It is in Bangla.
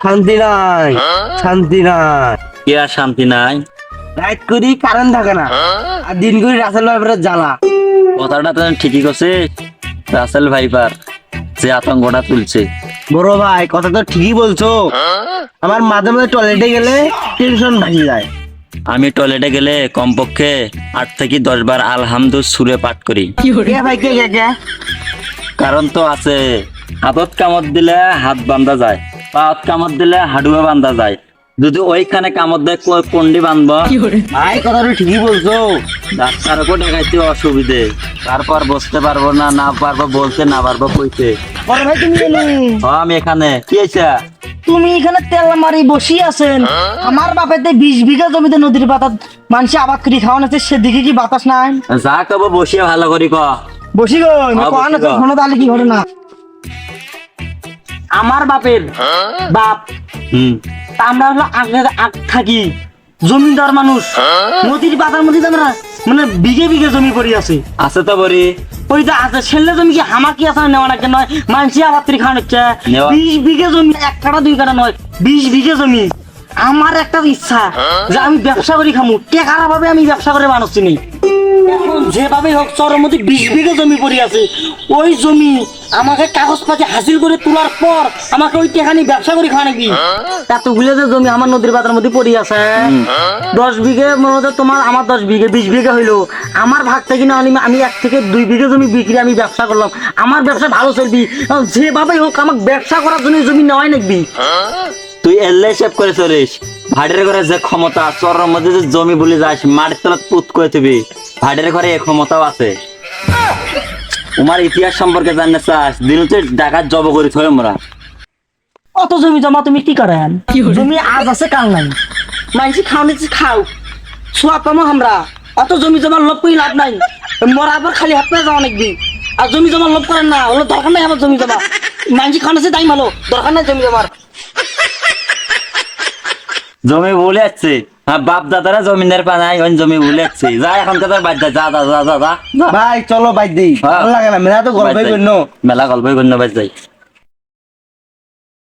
শান্তি নাই, শান্তি নাই। কি আর শান্তি নাই? রাত করি কারেন্ট থাকে না, আর দিন করি রাসেল ভাইপারের জ্বালা। কথাটা তো ঠিকই করছে রাসেল ভাইপার, যে আতঙ্কটা তুলছে। বড় ভাই কথা তো ঠিকই বলছো, আমার মাঝে মাঝে টয়লেটে গেলে টেনশন ভাঙি যায়। আমি টয়লেটে গেলে কমপক্ষে 8 থেকে 10 বার আলহামদু সুরে পাঠ করি। কে ভাই কে কে কে? কারণ তো আছে, হাতত কামড় দিলে হাত বান্ধা যায়, পাত কামড় দিলে হাডুয়া বান্ধা যায়। যদি ওইখানে কামড় দেয় কোনটি বাঁধবো? ভাই কথা তো ঠিকই বলছো। ডাক্তারকে দেখাইতে অসুবিধে, তারপর বসতে পারবো না, না পারবো বলতে, না পারবো কইতে। বড় ভাই তুমি এলে, আমি এখানে কি হয়েছে? তুমি এখানে তেল মারি বসি আছেন, আমার বাপেতে 20 বিঘা জমিতে নদীর পাতা মানুষ আবাদ করে খাওয়ান আছে, সেদিকে কি বাতাস নাই? যা কব বসিয়ে ভালো করি ক। বসি গো হ্যাঁ, কোন বসি গো। শোনো তাহলে কি ঘটে না। আমার বাপের বাপ, হুম, তা আমরা হলো আগে থাকি জমিদার মানুষ, নদীর পাতার মধ্যে তো আমরা মানে বিঘে বিঘে জমি পড়ি আছে। আছে তো বরি। ওই যে আছে ছেলে জমি কি হামাকি আছে নেওয়া নাকি নয়, মানসি আবাদ করে খাওয়ান হচ্ছে। নেওয়া। 20 বিঘে জমি, 1 কাঠা 2 কাঠা নয়, 20 বিঘে জমি। আমার একটা ইচ্ছা যে আমি ব্যবসা করি খামু, টেকার ভাবে আমি ব্যবসা করে মানুষ চিনি। এখন যেভাবে হোক চরের মধ্যে 20 বিঘে জমি পড়ে আছে, ওই জমি আমাকে কাগজ পাতি হাসিল করে তোলার পর আমাকে ওই টেকানি ব্যবসা করে খাওয়া নাকি। এতগুলো যে জমি আমার নদীর পাতার মধ্যে পড়ে আছে, 10 বিঘে মধ্যে তোমার, আমার 10 বিঘে, 20 বিঘে হইলো। আমার ভাগ থেকে না হলে আমি 1 থেকে 2 বিঘে জমি বিক্রি আমি ব্যবসা করলাম, আমার ব্যবসা ভালো চলবি। যেভাবে হোক আমাকে ব্যবসা করার জন্য জমি নেওয়াই নাকবি। তুই এলে সেভ করে চলিস। ভাড়ের ঘরে যে ক্ষমতা, চরের মধ্যে যে জমি বলে যাস, মাটির তলাত পুত করে দিবি, ভাড়ের ঘরে এই ক্ষমতাও আছে। তোমার ইতিহাস সম্পর্কে জানতে চাস, দিনতে ডাকাত জব করি থই আমরা। অত জমি জমা তুমি কি করেন? জমি আজ আছে কাল নাই, মাইসি খাও নিচ্ছি খাও, সোয়া পামো আমরা। অত জমি জমা লোভ করি লাভ নাই, মরার পর খালি হাত পায়ে যাওয়া নাকবি। আর জমি জমা লোভ করেন না, হলো দরকার নাই আমার জমি জমা। মাইসি খাও নিচ্ছে তাই ভালো, দরকার নাই জমি জমার। জমি বলে যাচ্ছে, হ্যাঁ বাপ দাদারা জমিনের পানাই ওই জমি বলে যাচ্ছে। যা এখন কাতার বাদ যা, যা যা যা যা যা। ভাই চলো বাইর দিই, হ্যাঁ। ভালো লাগে না, মেলা তো গল্পই বাদ যাই। করলো। মেলা গল্পই করলো বাদ যাই।